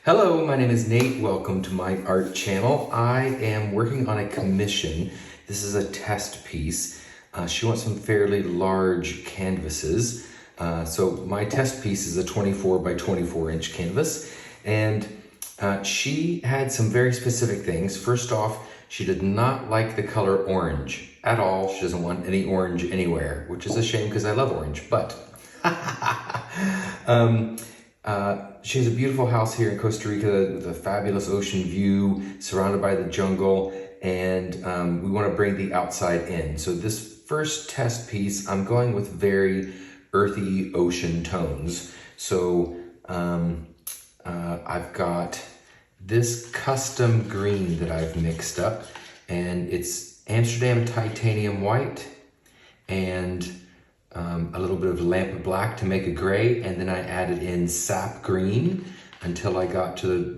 Hello, my name is Nate. Welcome to my art channel. I am working on a commission. This is a test piece. She wants some fairly large canvases. So my test piece is a 24 by 24 inch canvas. And she had some very specific things. First off, she did not like the color orange at all. She doesn't want any orange anywhere, which is a shame because I love orange, but she has a beautiful house here in Costa Rica with a fabulous ocean view, surrounded by the jungle, and we want to bring the outside in. So this first test piece, I'm going with very earthy ocean tones. So I've got this custom green that I've mixed up, and it's Amsterdam titanium white and a little bit of lamp black to make a gray, and then I added in sap green until I got to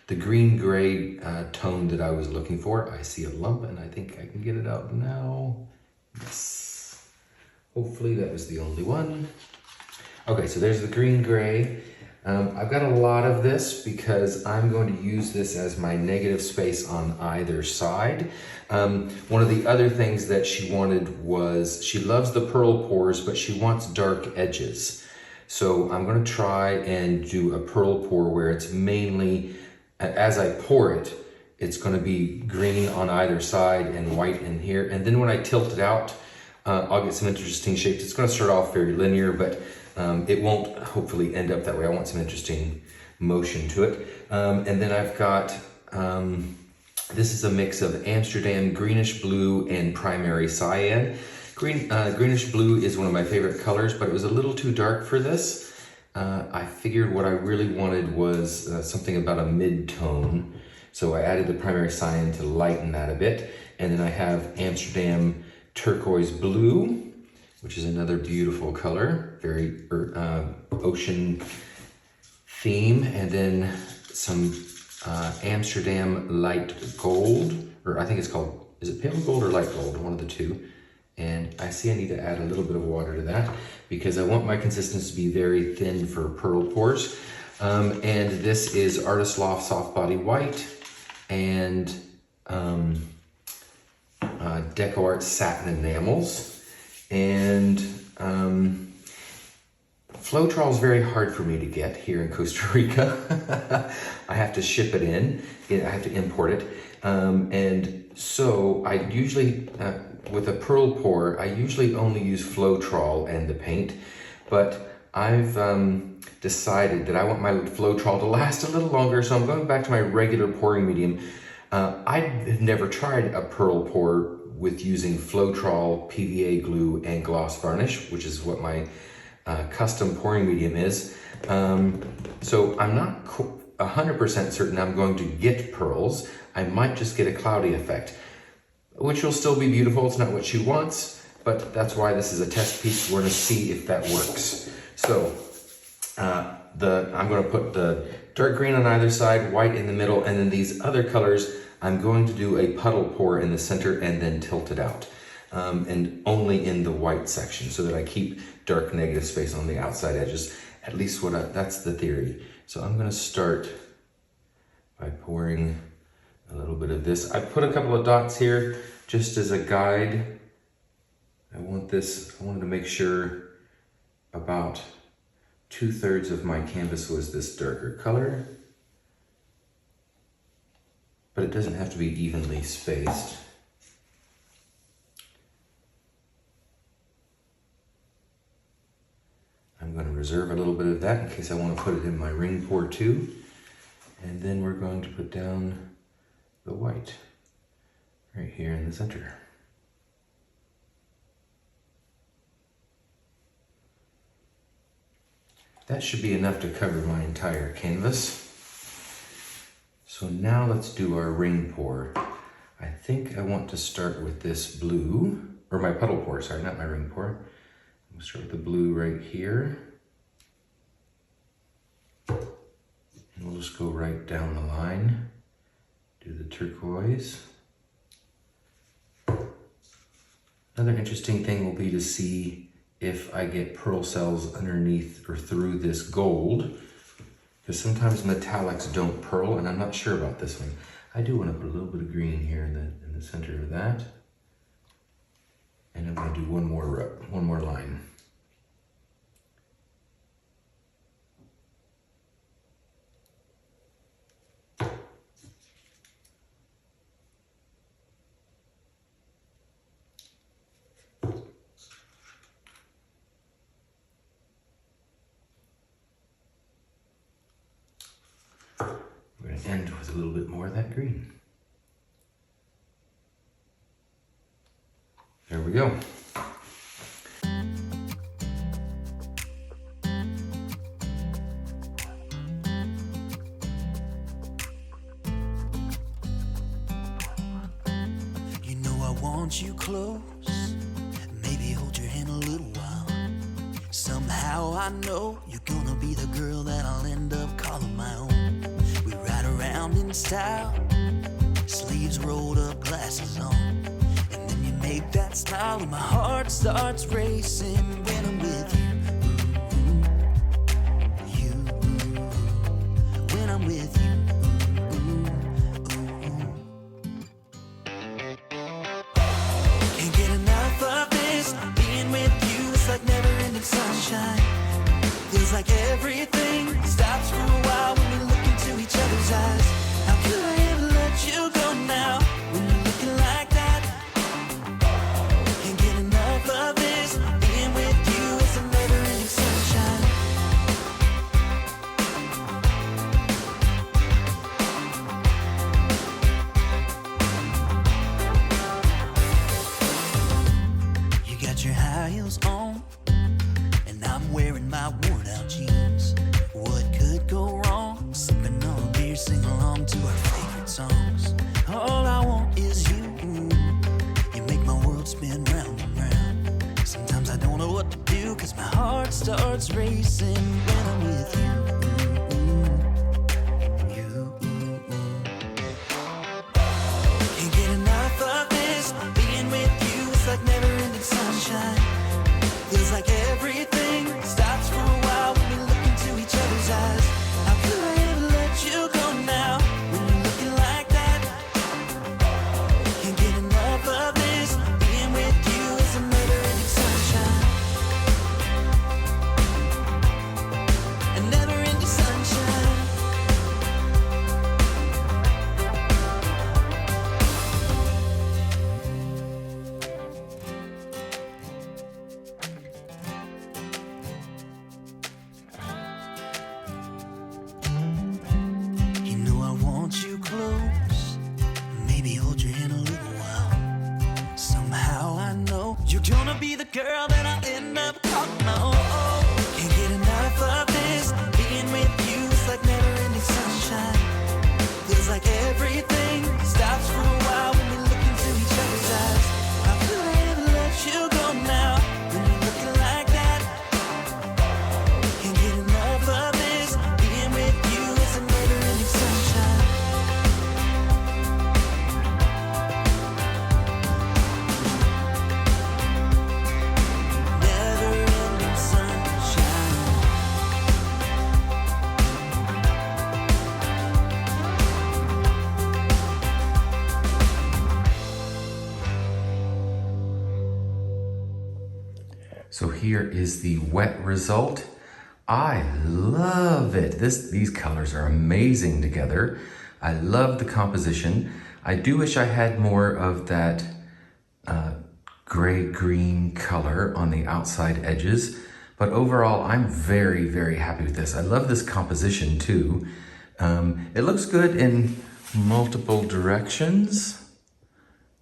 the green gray tone that I was looking for. I see a lump and I think I can get it out now. Yes. Hopefully that was the only one. Okay, so there's the green gray. I've got a lot of this because I'm going to use this as my negative space on either side. One of the other things that she wanted was, she loves the pearl pours, but she wants dark edges. So I'm going to try and do a pearl pour where it's mainly, as I pour it, it's going to be green on either side and white in here. And then when I tilt it out, I'll get some interesting shapes. It's going to start off very linear, but it won't hopefully end up that way. I want some interesting motion to it. And then I've got, this is a mix of Amsterdam greenish blue and primary cyan. Greenish blue is one of my favorite colors, but it was a little too dark for this. I figured what I really wanted was something about a mid-tone. So I added the primary cyan to lighten that a bit. And then I have Amsterdam turquoise blue, which is another beautiful color, very ocean theme. And then some Amsterdam light gold, or I think it's called, is it pale gold or light gold? One of the two. And I see I need to add a little bit of water to that because I want my consistency to be very thin for pearl pours. And this is Artist Loft Soft Body White and DecoArt Satin Enamels. And Floetrol is very hard for me to get here in Costa Rica. I have to ship it in, I have to import it. And so I usually, with a pearl pour, I usually only use Floetrol and the paint, but I've decided that I want my Floetrol to last a little longer, so I'm going back to my regular pouring medium. I've never tried a pearl pour with using Floetrol, PVA glue, and gloss varnish, which is what my custom pouring medium is. So I'm not 100% certain I'm going to get pearls. I might just get a cloudy effect, which will still be beautiful. It's not what she wants, but that's why this is a test piece. We're gonna see if that works. So I'm gonna put the dark green on either side, white in the middle, and then these other colors, I'm going to do a puddle pour in the center and then tilt it out. And only in the white section so that I keep dark negative space on the outside edges. At least that's the theory. So I'm gonna start by pouring a little bit of this. I put a couple of dots here just as a guide. I wanted to make sure about 2/3 of my canvas was this darker color, but it doesn't have to be evenly spaced. I'm going to reserve a little bit of that in case I want to put it in my ring pour too. And then we're going to put down the white right here in the center. That should be enough to cover my entire canvas. So now let's do our ring pour. I think I want to start with this blue, or my puddle pour, sorry, not my ring pour. I'm gonna start with the blue right here. And we'll just go right down the line. Do the turquoise. Another interesting thing will be to see if I get pearl cells underneath or through this gold, because sometimes metallics don't pearl, and I'm not sure about this one. I do want to put a little bit of green here in the center of that. And I'm going to do one more line. We're going to end with a little bit more of that green. There we go. You know I want you close, maybe hold your hand a little while. Somehow I know you're gonna be the girl that I'll end up calling my own. We ride around in style, sleeves rolled up, glasses on. Make that smile and my heart starts racing when I'm with you. When I'm with you. Can't get enough of this. Being with you is like never-ending sunshine. Feels like everything stops for a while when we look into each other's eyes. How could I ever let you go now when you're looking like that? Of this, being with you is a never-ending sunshine. You got your high heels on, and I'm wearing my worn-out jeans. What could go wrong? Sipping on a beer, sing along to our favorite songs. All I want is you. You make my world spin round and round. Sometimes I don't know what to do, cause my heart starts racing when I'm with you. Can't get enough of this. Being with you is like never-ending sunshine. Feels like everything stops for a while when we look into each other's eyes. How could I ever let you go now when you're looking like that? Can't get enough of this. Being with you is a never-ending sunshine. A never-ending sunshine. You know I want you close, maybe hold your hand a little while. Somehow I know you're gonna be the girl that I'll end up calling my own. Can't get enough of this. Being with you is like never-ending sunshine. Feels like everything stops for a while when we look into each other's eyes. How could I ever let you go now when you're looking like that? Can't get enough of this. Being with you is a never-ending sunshine. Never-ending sunshine. So here is the wet result. I love it. These colors are amazing together. I love the composition. I do wish I had more of that gray-green color on the outside edges, but overall I'm very, very happy with this. I love this composition too. It looks good in multiple directions.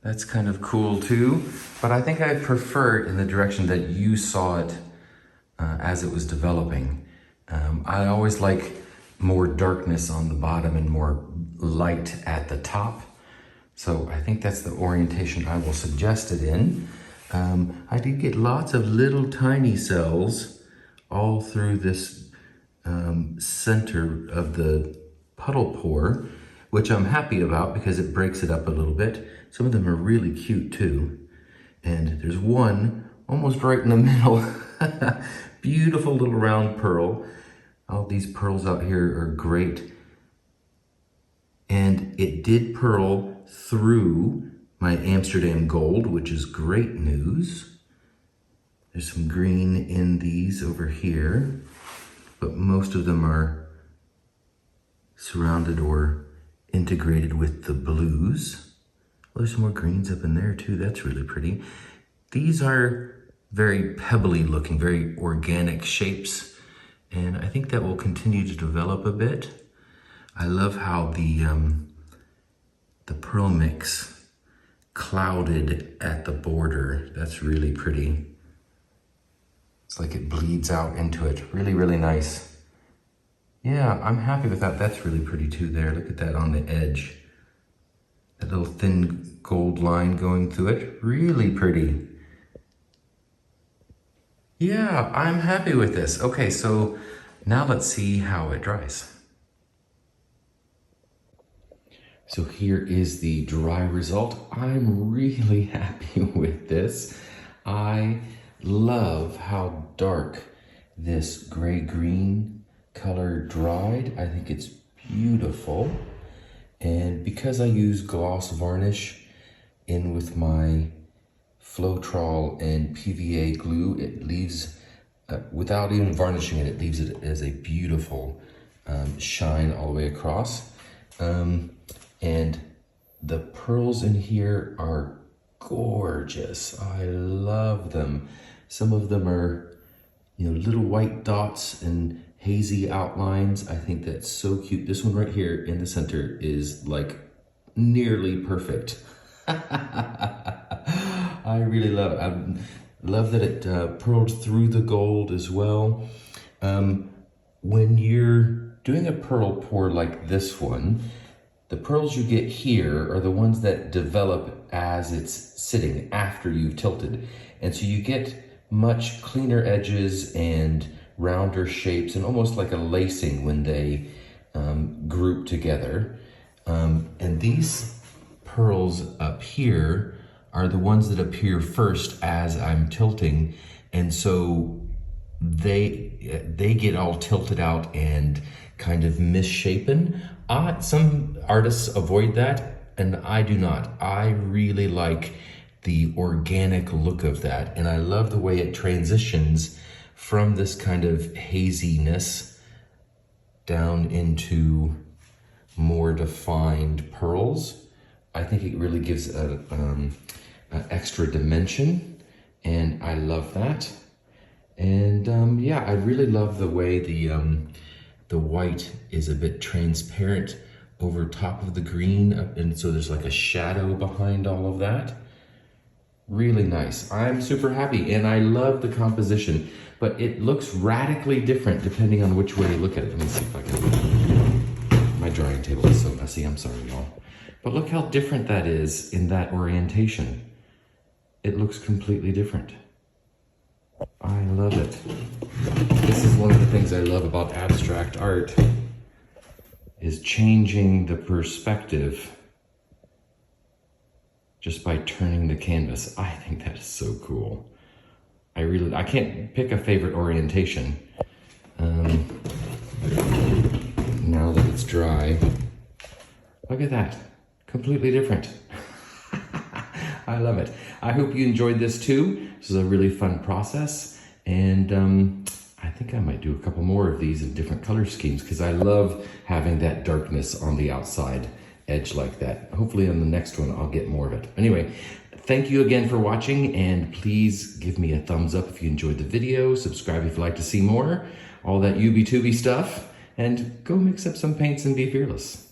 That's kind of cool too, but I think I prefer it in the direction that you saw it as it was developing. I always like more darkness on the bottom and more light at the top. So I think that's the orientation I will suggest it in. I did get lots of little tiny cells all through this center of the puddle pour, which I'm happy about because it breaks it up a little bit. Some of them are really cute too. And there's one almost right in the middle. Beautiful little round pearl. All these pearls out here are great. And it did pearl through my Amsterdam gold, which is great news. There's some green in these over here, but most of them are surrounded or integrated with the blues. Well, there's some more greens up in there too. That's really pretty. These are very pebbly looking, very organic shapes, and I think that will continue to develop a bit. I love how the pearl mix clouded at the border. That's really pretty. It's like it bleeds out into it. Really, really nice. Yeah, I'm happy with that. That's really pretty too there. Look at that on the edge. That little thin gold line going through it. Really pretty. Yeah, I'm happy with this. Okay, so now let's see how it dries. So here is the dry result. I'm really happy with this. I love how dark this gray-green color dried. I think it's beautiful. And because I use gloss varnish in with my Floetrol and PVA glue, it leaves, without even varnishing it, it leaves it as a beautiful shine all the way across. And the pearls in here are gorgeous. I love them. Some of them are, little white dots and hazy outlines. I think that's so cute. This one right here in the center is like nearly perfect. I really love it. I love that it pearled through the gold as well. When you're doing a pearl pour like this one, the pearls you get here are the ones that develop as it's sitting after you've tilted. And so you get much cleaner edges and rounder shapes and almost like a lacing when they group together. And these pearls up here are the ones that appear first as I'm tilting. And so they get all tilted out and kind of misshapen. Some artists avoid that, and I do not. I really like the organic look of that, and I love the way it transitions from this kind of haziness down into more defined pearls. I think it really gives an extra dimension, and I love that. And yeah, I really love the way the white is a bit transparent over top of the green, and so there's like a shadow behind all of that. Really nice. I'm super happy, and I love the composition, but it looks radically different depending on which way you look at it. Let me see if I can. My drying table is so messy, I'm sorry, y'all. But look how different that is in that orientation. It looks completely different. I love it. This is one of the things I love about abstract art, is changing the perspective just by turning the canvas. I think that is so cool. I can't pick a favorite orientation. Now that it's dry, look at that, completely different. I love it. I hope you enjoyed this too. This is a really fun process, and I think I might do a couple more of these in different color schemes because I love having that darkness on the outside edge like that. Hopefully on the next one I'll get more of it. Anyway, thank you again for watching, and please give me a thumbs up if you enjoyed the video, subscribe if you'd like to see more, all that UB2B stuff, and go mix up some paints and be fearless.